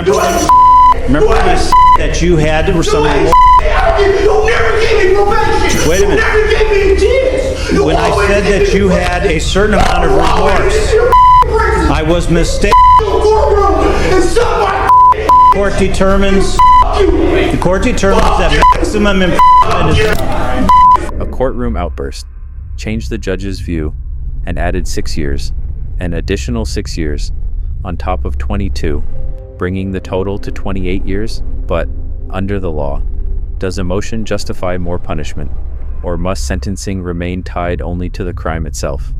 Remember when that you had were some of the more... You never gave me probation. Wait a minute. You never gave me a chance. When I said that you had a certain amount of remorse, I was mistaken. The court determines that maximum imprisonment is... A courtroom outburst changed the judge's view and added 6 years, an additional 6 years, on top of 22, bringing the total to 28 years. But, under the law, does emotion justify more punishment, or must sentencing remain tied only to the crime itself?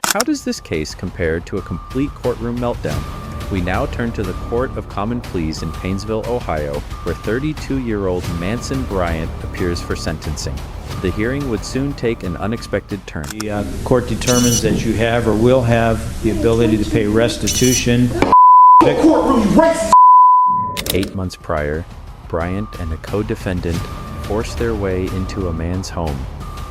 How does this case compare to a complete courtroom meltdown? We now turn to the Court of Common Pleas in Painesville, Ohio, where 32-year-old Manson Bryant appears for sentencing. The hearing would soon take an unexpected turn. The court determines that you have or will have the ability to pay restitution. 8 months prior, Bryant and a co-defendant forced their way into a man's home,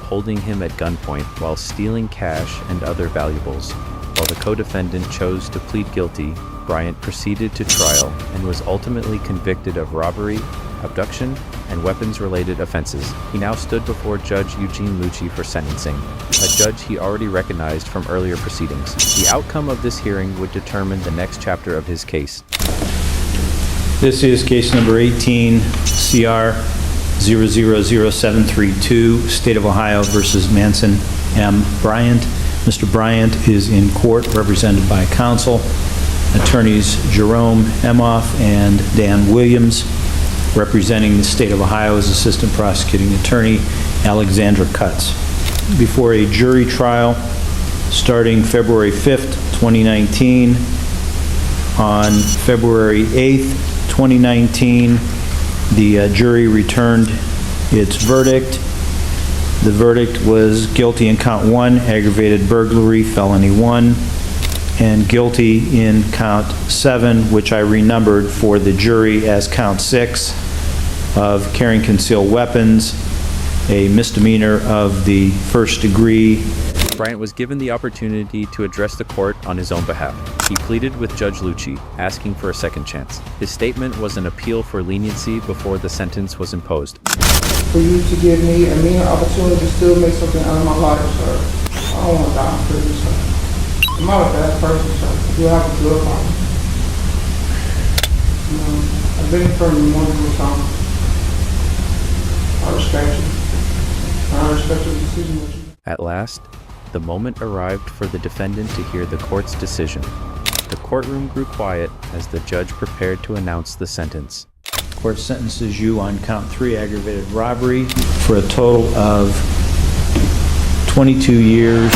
holding him at gunpoint while stealing cash and other valuables. While the co-defendant chose to plead guilty, Bryant proceeded to trial and was ultimately convicted of robbery, abduction, and weapons-related offenses. He now stood before Judge Eugene Lucci for sentencing, a judge he already recognized from earlier proceedings. The outcome of this hearing would determine the next chapter of his case. This is case number 18, CR 000732, State of Ohio versus Manson M. Bryant. Mr. Bryant is in court represented by counsel, attorneys Jerome Emhoff and Dan Williams. Representing the State of Ohio as Assistant Prosecuting Attorney Alexandra Cutts. Before a jury trial starting February 5th, 2019, on February 8th, 2019, the jury returned its verdict. The verdict was guilty in count 1, aggravated burglary, felony 1, and guilty in count 7, which I renumbered for the jury as count 6, of carrying concealed weapons, a misdemeanor of the first degree. Bryant was given the opportunity to address the court on his own behalf. He pleaded with Judge Lucci, asking for a second chance. His statement was an appeal for leniency before the sentence was imposed. For you to give me a mean opportunity to still make something out of my life, sir. I don't want to die in prison, sir. I'm not a bad person, sir. I do have a good problem. I've been in front of you multiple times. I respect you. I respect your decision that you... At last, the moment arrived for the defendant to hear the court's decision. The courtroom grew quiet as the judge prepared to announce the sentence. Court sentences you on count 3, aggravated robbery, for a total of 22 years.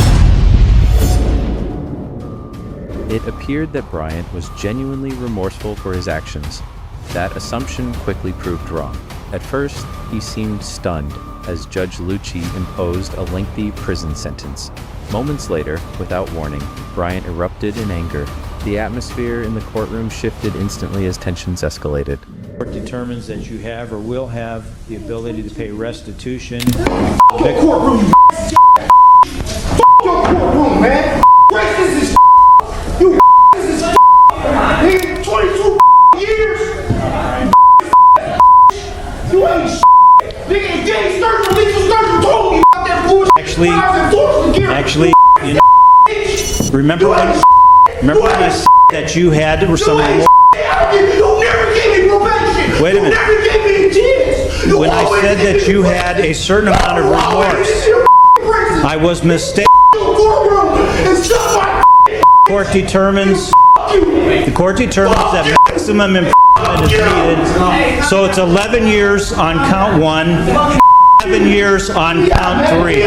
It appeared that Bryant was genuinely remorseful for his actions. That assumption quickly proved wrong. At first, he seemed stunned as Judge Lucci imposed a lengthy prison sentence. Moments later, without warning, Bryant erupted in anger. The atmosphere in the courtroom shifted instantly as tensions escalated. The court determines that you have or will have the ability to pay restitution. Your courtroom, you F your courtroom, man. Racist is you is 22 years. You ain't nigga, Jay Sturgeon, legal Sturgeon told me about that bullshit. Actually, you know, remember when I said that you had were some of the more... You never gave me probation. Wait a minute. You never gave me a chance. When I said that you had a certain amount of remorse, I was mistaken. The court determines that maximum imprisonment is needed. So it's 11 years on count 1, 7 years on count 3.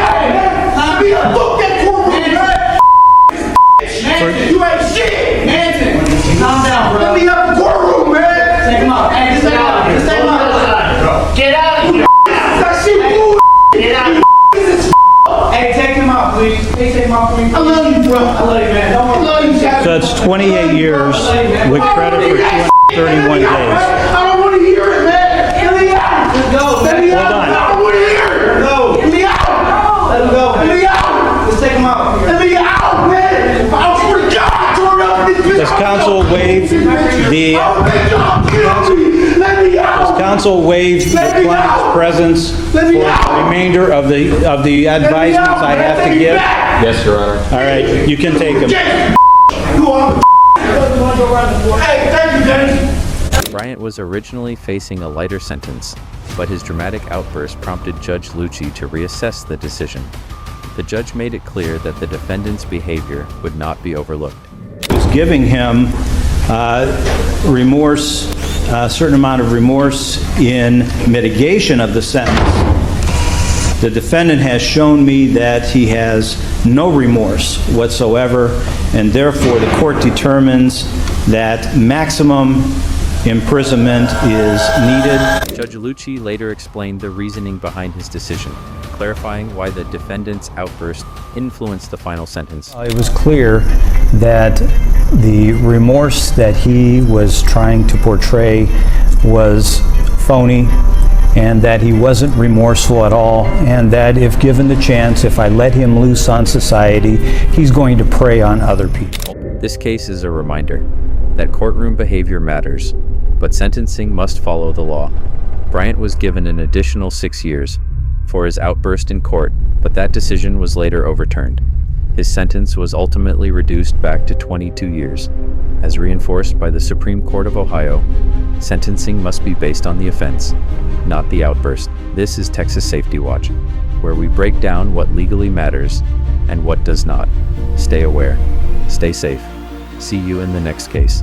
You ain't shit! Manson, calm down, bro. Let me up the courtroom, man! Take him out. Hey, just take him out. Just take him out. Get out of here. That shit bull. Get out. Hey, take him out, please. Hey, take him out, please. I love you, bro. I love you, man. Don't worry. I love you, Chad. So it's 28 years with credit for 231 days. I don't want to hear it, man. Let me out. Let's go. Let me out. Hold on. I don't want to hear it. Let me out. Let him go. Let me out. Let's take him out. Let me out, man. The counsel waived the client's presence for the remainder of the advisements I have to give. Yes, Your Honor. All right, you can take them. Hey, thank you, Dennis. Bryant was originally facing a lighter sentence, but his dramatic outburst prompted Judge Lucci to reassess the decision. The judge made it clear that the defendant's behavior would not be overlooked. Was giving him remorse, a certain amount of remorse in mitigation of the sentence. The defendant has shown me that he has no remorse whatsoever, and therefore the court determines that maximum imprisonment is needed. Judge Lucci later explained the reasoning behind his decision, clarifying why the defendant's outburst influenced the final sentence. It was clear that the remorse that he was trying to portray was phony, and that he wasn't remorseful at all, and that if given the chance, if I let him loose on society, he's going to prey on other people. This case is a reminder that courtroom behavior matters, but sentencing must follow the law. Bryant was given an additional 6 years for his outburst in court, but that decision was later overturned. His sentence was ultimately reduced back to 22 years. As reinforced by the Supreme Court of Ohio, sentencing must be based on the offense, not the outburst. This is Texas Safety Watch, where we break down what legally matters and what does not. Stay aware. Stay safe. See you in the next case.